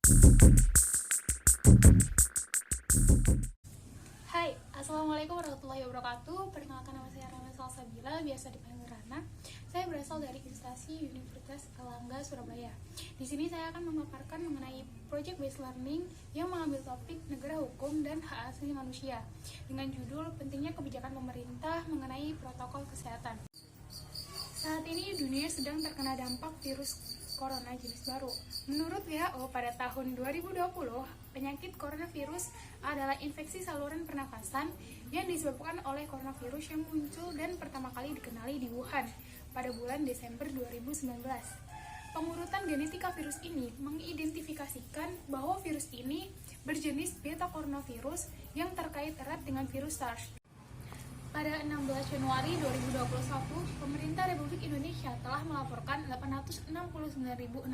Hai, Assalamualaikum warahmatullahi wabarakatuh. Perkenalkan, nama saya Rana Salsabila, biasa dipanggil Rana. Saya berasal dari instansi Universitas Erlangga, Surabaya. Di sini saya akan memaparkan mengenai Project Based Learning yang mengambil topik negara hukum dan hak asasi manusia dengan judul pentingnya kebijakan pemerintah mengenai protokol kesehatan. Saat ini dunia sedang terkena dampak virus corona jenis baru. Menurut WHO, pada tahun 2020, penyakit coronavirus adalah infeksi saluran pernafasan yang disebabkan oleh coronavirus yang muncul dan pertama kali dikenali di Wuhan pada bulan Desember 2019. Pengurutan genetika virus ini mengidentifikasikan bahwa virus ini berjenis beta coronavirus yang terkait erat dengan virus SARS. Pada 16 Januari 2021, pemerintah Republik Indonesia telah melaporkan 869.600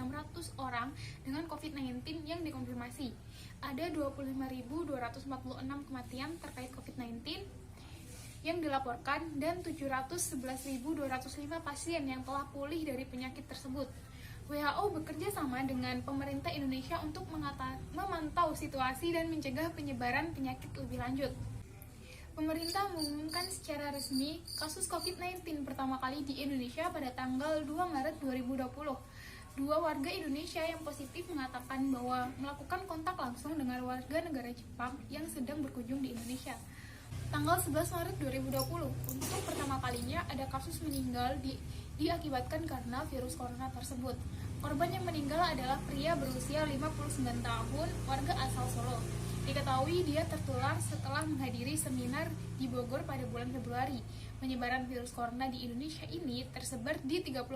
orang dengan COVID-19 yang dikonfirmasi. Ada 25.246 kematian terkait COVID-19 yang dilaporkan dan 711.205 pasien yang telah pulih dari penyakit tersebut. WHO bekerja sama dengan pemerintah Indonesia untuk memantau situasi dan mencegah penyebaran penyakit lebih lanjut. Pemerintah mengumumkan secara resmi kasus COVID-19 pertama kali di Indonesia pada tanggal 2 Maret 2020. Dua warga Indonesia yang positif mengatakan bahwa melakukan kontak langsung dengan warga negara Jepang yang sedang berkunjung di Indonesia. Tanggal 11 Maret 2020, untuk pertama kalinya ada kasus meninggal diakibatkan karena virus corona tersebut. Korban yang meninggal adalah pria berusia 59 tahun, warga asal Solo. Diketahui dia tertular setelah menghadiri seminar di Bogor pada bulan Februari. Penyebaran virus corona di Indonesia ini tersebar di 34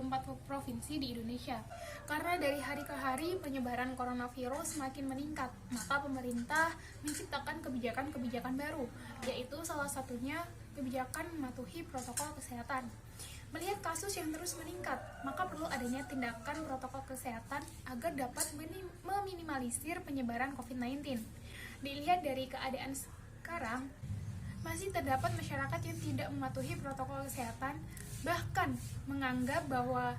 provinsi di Indonesia. Karena dari hari ke hari penyebaran coronavirus semakin meningkat, maka pemerintah menciptakan kebijakan-kebijakan baru, yaitu salah satunya kebijakan mematuhi protokol kesehatan. Melihat kasus yang terus meningkat, maka perlu adanya tindakan protokol kesehatan agar dapat meminimalisir penyebaran COVID-19. Dilihat dari keadaan sekarang, masih terdapat masyarakat yang tidak mematuhi protokol kesehatan, bahkan menganggap bahwa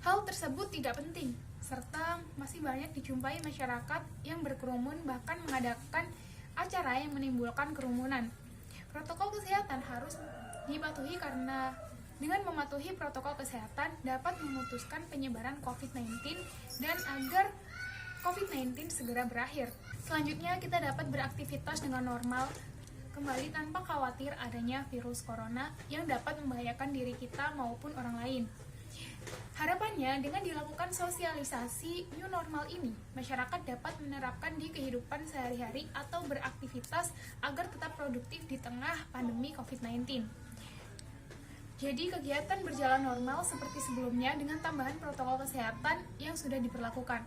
hal tersebut tidak penting, serta masih banyak dijumpai masyarakat yang berkerumun bahkan mengadakan acara yang menimbulkan kerumunan. Protokol kesehatan harus dipatuhi karena dengan mematuhi protokol kesehatan dapat memutuskan penyebaran COVID-19 dan agar COVID-19 segera berakhir. Selanjutnya, kita dapat beraktivitas dengan normal kembali tanpa khawatir adanya virus corona yang dapat membahayakan diri kita maupun orang lain. Harapannya, dengan dilakukan sosialisasi new normal ini, masyarakat dapat menerapkan di kehidupan sehari-hari atau beraktivitas agar tetap produktif di tengah pandemi COVID-19. Jadi, kegiatan berjalan normal seperti sebelumnya dengan tambahan protokol kesehatan yang sudah diberlakukan.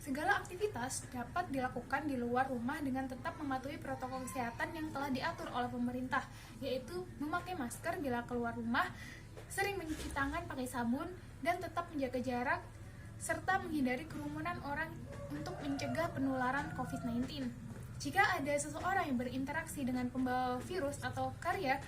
Segala aktivitas dapat dilakukan di luar rumah dengan tetap mematuhi protokol kesehatan yang telah diatur oleh pemerintah, yaitu memakai masker bila keluar rumah, sering mencuci tangan pakai sabun, dan tetap menjaga jarak, serta menghindari kerumunan orang untuk mencegah penularan COVID-19. Jika ada seseorang yang berinteraksi dengan pembawa virus atau karier,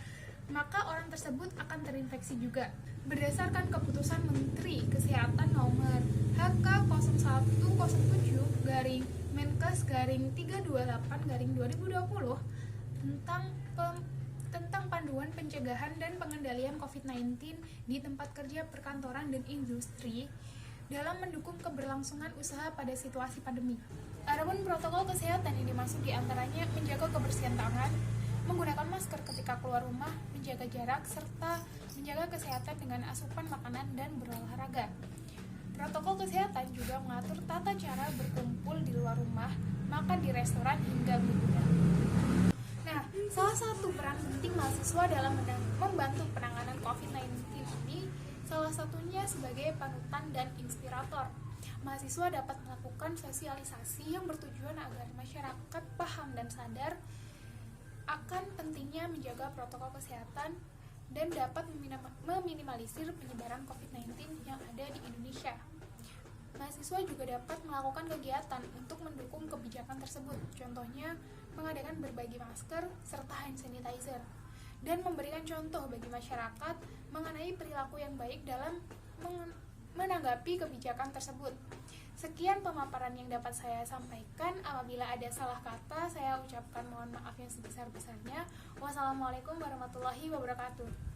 maka orang tersebut akan terinfeksi juga. Berdasarkan keputusan Menteri Kesehatan nomor HK01-7/Menkes/328/2020 tentang panduan pencegahan dan pengendalian COVID-19 di tempat kerja, perkantoran, dan industri dalam mendukung keberlangsungan usaha pada situasi pandemi. Adapun protokol kesehatan yang dimaksud diantaranya menjaga kebersihan tangan, menggunakan masker ketika keluar rumah, menjaga jarak, serta menjaga kesehatan dengan asupan makanan dan berolahraga. Protokol kesehatan juga mengatur tata cara berkumpul di luar rumah, makan di restoran, hingga berbuka. Nah, salah satu peran penting mahasiswa dalam membantu penanganan COVID-19 ini salah satunya sebagai panutan dan inspirator. Mahasiswa dapat melakukan sosialisasi yang bertujuan agar masyarakat paham dan sadar akan pentingnya menjaga protokol kesehatan dan dapat meminimalisir penyebaran COVID-19 yang ada di Indonesia. Mahasiswa juga dapat melakukan kegiatan untuk mendukung kebijakan tersebut, contohnya mengadakan berbagi masker serta hand sanitizer, dan memberikan contoh bagi masyarakat mengenai perilaku yang baik dalam menanggapi kebijakan tersebut. Sekian pemaparan yang dapat saya sampaikan. Apabila ada salah kata, saya ucapkan mohon maaf yang sebesar-besarnya. Wassalamualaikum warahmatullahi wabarakatuh.